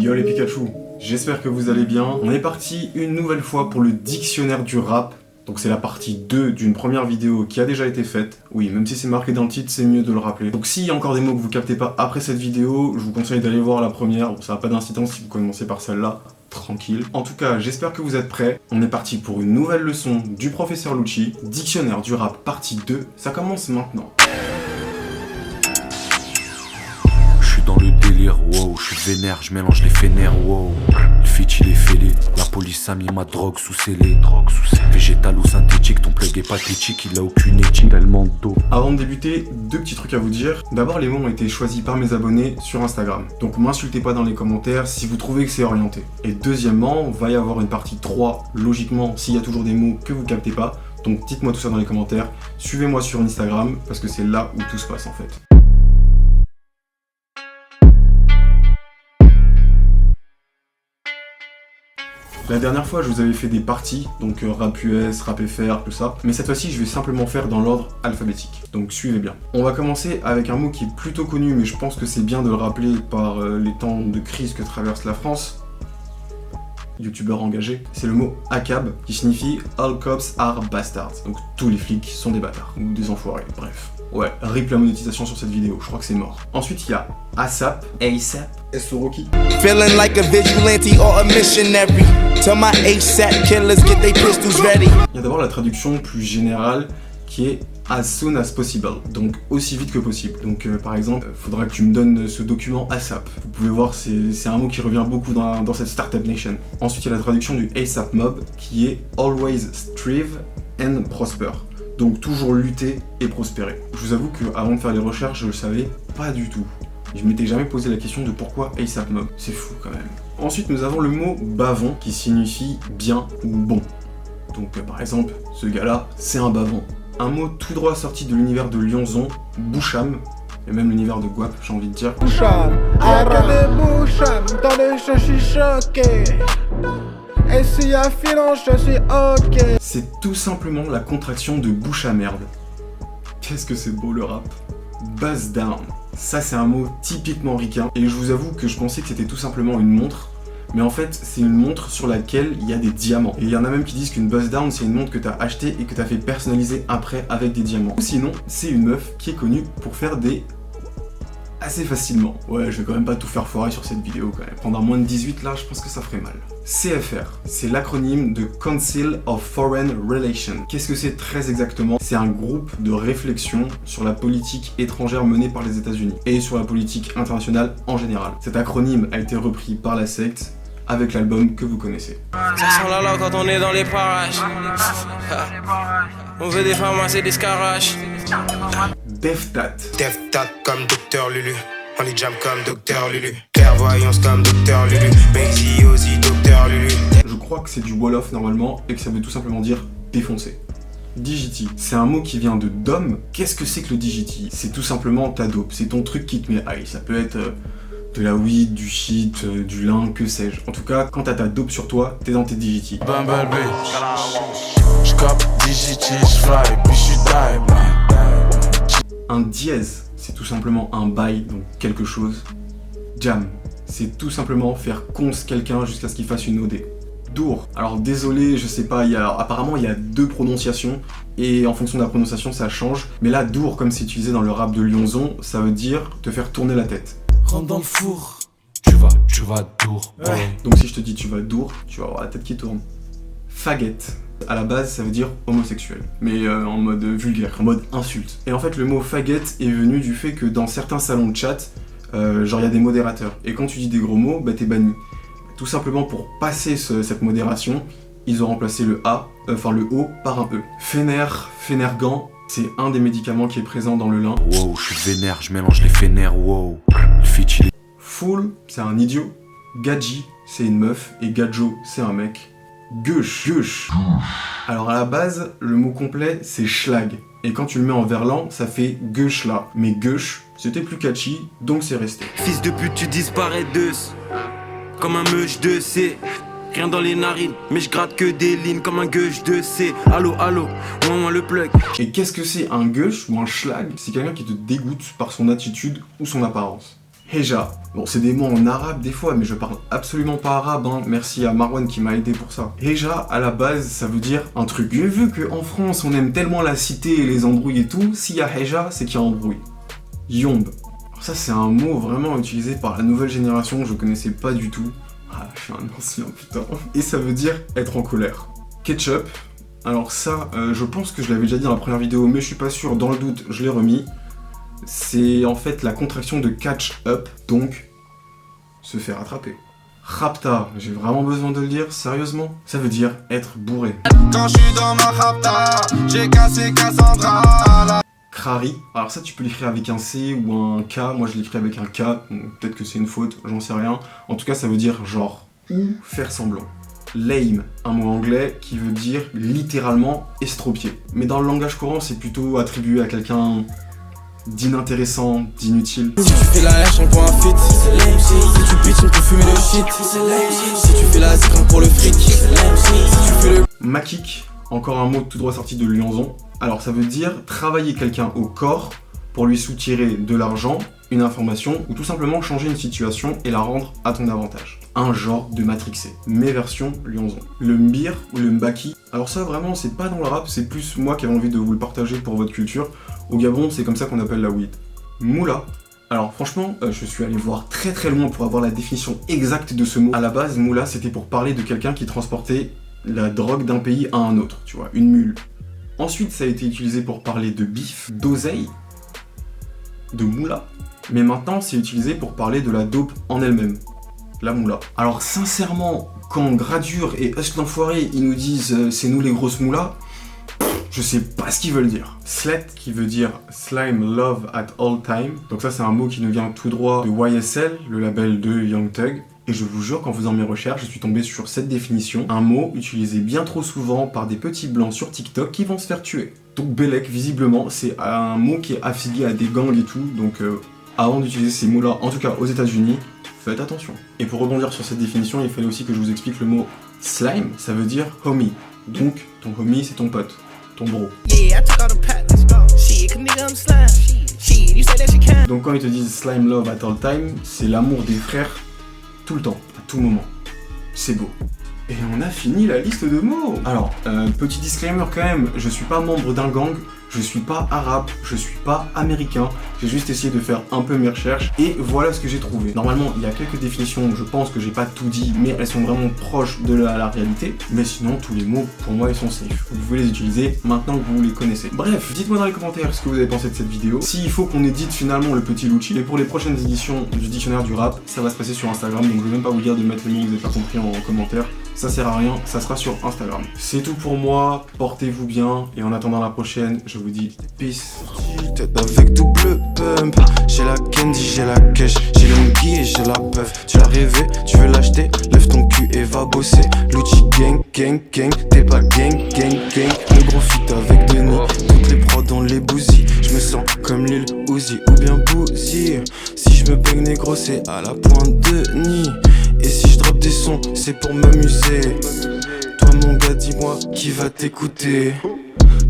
Yo les Pikachu, j'espère que vous allez bien. On est parti une nouvelle fois pour le dictionnaire du rap. Donc c'est la partie 2 d'une première vidéo qui a déjà été faite. Oui, même si c'est marqué dans le titre, c'est mieux de le rappeler. Donc s'il y a encore des mots que vous captez pas après cette vidéo, je vous conseille d'aller voir la première. Bon, ça n'a pas d'incidence si vous commencez par celle-là. Tranquille. En tout cas, j'espère que vous êtes prêts. On est parti pour une nouvelle leçon du professeur Lucci. Dictionnaire du rap partie 2. Ça commence maintenant. Dans le délire, wow, je suis vénère, je mélange les fénères, wow. Le fit il est fêlé, la police a mis ma drogue sous scellé. Végétal ou synthétique, ton plug est pathétique, il a aucune éthique, tellement d'eau. Avant de débuter, deux petits trucs à vous dire. D'abord, les mots ont été choisis par mes abonnés sur Instagram. Donc m'insultez pas dans les commentaires si vous trouvez que c'est orienté. Et deuxièmement, va y avoir une partie 3, logiquement, s'il y a toujours des mots que vous captez pas. Donc dites-moi tout ça dans les commentaires. Suivez-moi sur Instagram, parce que c'est là où tout se passe en fait. La dernière fois, je vous avais fait des parties, donc rap US, rap FR, tout ça. Mais cette fois-ci, je vais simplement faire dans l'ordre alphabétique. Donc suivez bien. On va commencer avec un mot qui est plutôt connu, mais je pense que c'est bien de le rappeler par les temps de crise que traverse la France. Youtubeur engagé. C'est le mot ACAB, qui signifie All Cops Are Bastards. Donc tous les flics sont des bâtards, ou des enfoirés, bref. Ouais, rip la monétisation sur cette vidéo, je crois que c'est mort. Ensuite, il y a ASAP, Soroki. Feeling like a vigilante or a missionary. Tell my ASAP killers get their pistols ready. Il y a d'abord la traduction plus générale qui est as soon as possible, donc aussi vite que possible. Donc par exemple, faudra que tu me donnes ce document ASAP. Vous pouvez voir, c'est un mot qui revient beaucoup dans cette Startup Nation. Ensuite, il y a la traduction du ASAP Mob qui est always strive and prosper. Donc toujours lutter et prospérer. Je vous avoue qu'avant de faire les recherches, je le savais pas du tout. Je m'étais jamais posé la question de pourquoi ASAP Mob. C'est fou quand même. Ensuite, nous avons le mot bavon qui signifie bien ou bon. Donc par exemple, ce gars-là, c'est un bavon. Un mot tout droit sorti de l'univers de Lyonzon, Boucham, et même l'univers de Guap, j'ai envie de dire. Boucham, regardez Boucham, dans les je suis choqué. Et s'il y a filon, je suis ok. C'est tout simplement la contraction de bouche à merde. Qu'est-ce que c'est beau le rap. Buzz down. Ça c'est un mot typiquement ricain. Et je vous avoue que je pensais que c'était tout simplement une montre. Mais en fait, c'est une montre sur laquelle il y a des diamants. Et il y en a même qui disent qu'une buzz down, c'est une montre que t'as achetée et que t'as fait personnaliser après avec des diamants. Ou sinon, c'est une meuf qui est connue pour faire des... assez facilement. Ouais, je vais quand même pas tout faire foirer sur cette vidéo quand même. Prendre un moins de 18 là, je pense que ça ferait mal. CFR, c'est l'acronyme de Council of Foreign Relations. Qu'est-ce que c'est très exactement? C'est un groupe de réflexion sur la politique étrangère menée par les États-Unis et sur la politique internationale en général. Cet acronyme a été repris par la secte avec l'album que vous connaissez. Ça sent la quand on est dans les parages. On veut des pharmacies et des scaraches. Deftat. Deftat comme Docteur Lulu. On les jam comme Docteur Lulu. Clairvoyance comme Docteur Lulu. Basie aussi Docteur Lulu. Je crois que c'est du Wolof normalement et que ça veut tout simplement dire défoncer. Digiti, c'est un mot qui vient de dom. Qu'est-ce que c'est que le digiti? C'est tout simplement ta dope, c'est ton truc qui te met high. Ça peut être de la weed, du shit, du lin, que sais-je. En tout cas, quand t'as ta dope sur toi, t'es dans tes digiti. Bumblebee, j'cap digiti, j'fly, puis j'suis die. Un dièse, c'est tout simplement un bail, donc quelque chose. Jam, c'est tout simplement faire conce quelqu'un jusqu'à ce qu'il fasse une OD. Dour, alors désolé, je sais pas, apparemment il y a deux prononciations, et en fonction de la prononciation ça change. Mais là, dour, comme c'est utilisé dans le rap de Lyonzon, ça veut dire te faire tourner la tête. Rentre dans le four. Tu vas dour. Ouais. Donc si je te dis tu vas dour, tu vas avoir la tête qui tourne. Faggot. À la base, ça veut dire homosexuel, mais en mode vulgaire, en mode insulte. Et en fait, le mot faggot est venu du fait que dans certains salons de chat, genre il y a des modérateurs. Et quand tu dis des gros mots, bah t'es banni. Tout simplement pour passer cette modération, ils ont remplacé le O par un E. Fénergan, c'est un des médicaments qui est présent dans le lin. Wow, je suis vénère, je mélange les fénères, wow. Le fit il est... Fool, c'est un idiot. Gadji, c'est une meuf. Et Gadjo, c'est un mec. Gush. Alors à la base, le mot complet, c'est schlag. Et quand tu le mets en verlan, ça fait gushla. Mais gush, c'était plus catchy, donc c'est resté. Fils de pute, tu disparais d'eux. Comme un meuche de C. Rien dans les narines, mais je gratte que des lignes comme un gueuche de C. Allô, moi le plug. Et qu'est-ce que c'est un gush ou un schlag? C'est quelqu'un qui te dégoûte par son attitude ou son apparence. Heja. Bon, c'est des mots en arabe des fois, mais je parle absolument pas arabe, hein. Merci à Marwan qui m'a aidé pour ça. Heja, à la base, ça veut dire un truc. Mais vu qu'en France, on aime tellement la cité et les embrouilles et tout, s'il y a Heja, c'est qu'il y a embrouille. Yomb. Alors ça, c'est un mot vraiment utilisé par la nouvelle génération que je connaissais pas du tout. Ah, je suis un ancien, putain. Et ça veut dire être en colère. Ketchup. Alors ça, je pense que je l'avais déjà dit dans la première vidéo, mais je suis pas sûr, dans le doute, je l'ai remis. C'est en fait la contraction de catch up, donc se faire attraper. Rapta, j'ai vraiment besoin de le dire, sérieusement? Ça veut dire être bourré. Quand je suis dans ma rapta, j'ai cassé Cassandra. Crari, alors ça tu peux l'écrire avec un C ou un K, moi je l'écris avec un K, peut-être que c'est une faute, j'en sais rien. En tout cas ça veut dire genre, ou faire semblant. Lame, un mot anglais qui veut dire littéralement estropié. Mais dans le langage courant c'est plutôt attribué à quelqu'un d'inintéressant, d'inutile. Si tu fais la hache, on prend un fit. Si tu pitches, on peut fumer le shit. Si tu fais la zikran pour le fric. Si tu fais le... Makik, encore un mot tout droit sorti de Lyonzon. Alors ça veut dire travailler quelqu'un au corps pour lui soutirer de l'argent, une information ou tout simplement changer une situation et la rendre à ton avantage. Un genre de matrixé, mes versions Lyonzon. Le mbir ou le mbaki, alors ça vraiment c'est pas dans le rap, c'est plus moi qui avais envie de vous le partager pour votre culture. Au Gabon c'est comme ça qu'on appelle la weed. Moula. Alors franchement, je suis allé voir très très loin pour avoir la définition exacte de ce mot. À la base, moula c'était pour parler de quelqu'un qui transportait la drogue d'un pays à un autre, tu vois, une mule. Ensuite ça a été utilisé pour parler de bif, d'oseille, de moula. Mais maintenant c'est utilisé pour parler de la dope en elle-même, la moula. Alors sincèrement, quand Gradure et Us l'Enfoiré ils nous disent c'est nous les grosses moulas, je sais pas ce qu'ils veulent dire. Slet qui veut dire slime love at all time. Donc ça c'est un mot qui nous vient tout droit de YSL, le label de Young Thug. Et je vous jure qu'en faisant mes recherches, je suis tombé sur cette définition. Un mot utilisé bien trop souvent par des petits blancs sur TikTok qui vont se faire tuer. Donc Bellec, visiblement, c'est un mot qui est affilié à des gangs et tout. Donc avant d'utiliser ces mots-là, en tout cas aux États-Unis, faites attention. Et pour rebondir sur cette définition, il fallait aussi que je vous explique le mot slime, ça veut dire homie. Donc ton homie c'est ton pote, ton bro. Donc quand ils te disent slime love at all time, c'est l'amour des frères tout le temps, à tout moment. C'est beau. Et on a fini la liste de mots. Alors, petit disclaimer quand même, je suis pas membre d'un gang, je suis pas arabe, je suis pas américain, j'ai juste essayé de faire un peu mes recherches et voilà ce que j'ai trouvé. Normalement, il y a quelques définitions, je pense que j'ai pas tout dit, mais elles sont vraiment proches de la réalité. Mais sinon, tous les mots, pour moi, ils sont safe. Vous pouvez les utiliser maintenant que vous les connaissez. Bref, dites-moi dans les commentaires ce que vous avez pensé de cette vidéo. S'il faut qu'on édite finalement le petit Lucci. Et pour les prochaines éditions du dictionnaire du rap, ça va se passer sur Instagram, donc je vais même pas vous dire de mettre les mots que vous n'avez pas compris en commentaire. Ça sert à rien, ça sera sur Instagram. C'est tout pour moi, portez-vous bien, et en attendant la prochaine, je vous dis peace. Tête avec double pump. J'ai la candy, j'ai la cash, j'ai le Mugi et j'ai la puff. Tu l'as rêvé, tu veux l'acheter, lève ton cul et va bosser. Lucci gang, gang, gang, t'es pas gang, gang, gang. Le gros fit avec Denis, toutes les prods dans les bousilles. Je me sens comme Lil Uzi ou bien Bouzy. Si je me baigne négro, c'est à la pointe de nid. Et si je drop des sons, c'est pour m'amuser. Toi mon gars, dis-moi qui va t'écouter.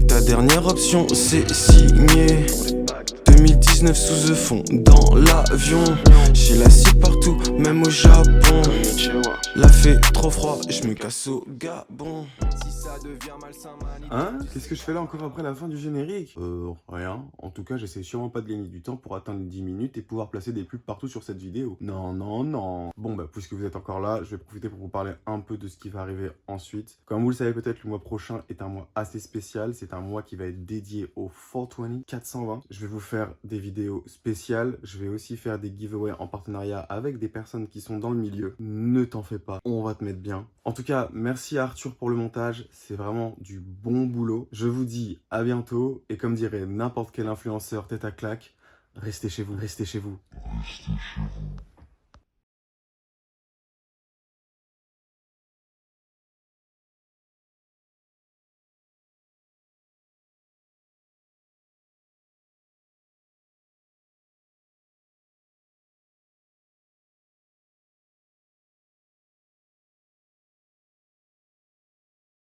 Ta dernière option, c'est signé 2019 sous the fond, dans l'avion. J'ai la cible partout, même au Japon. La fait trop froid, je me casse au Gabon. Si ça devient malsain, Hein? Qu'est-ce que je fais là encore après la fin du générique? Rien. En tout cas, j'essaie sûrement pas de gagner du temps pour atteindre 10 minutes et pouvoir placer des pubs partout sur cette vidéo. Non, non, non. Bon, bah, puisque vous êtes encore là, je vais profiter pour vous parler un peu de ce qui va arriver ensuite. Comme vous le savez peut-être, le mois prochain est un mois assez spécial. C'est un mois qui va être dédié au 420 420. Je vais vous faire des vidéos spéciales. Je vais aussi faire des giveaways en partenariat avec des personnes qui sont dans le milieu. Ne t'en fais pas, on va te mettre bien. En tout cas, merci à Arthur pour le montage. C'est vraiment du bon boulot. Je vous dis à bientôt. Et comme dirait n'importe quel influenceur tête à claque, restez chez vous, restez chez vous. Restez chez vous.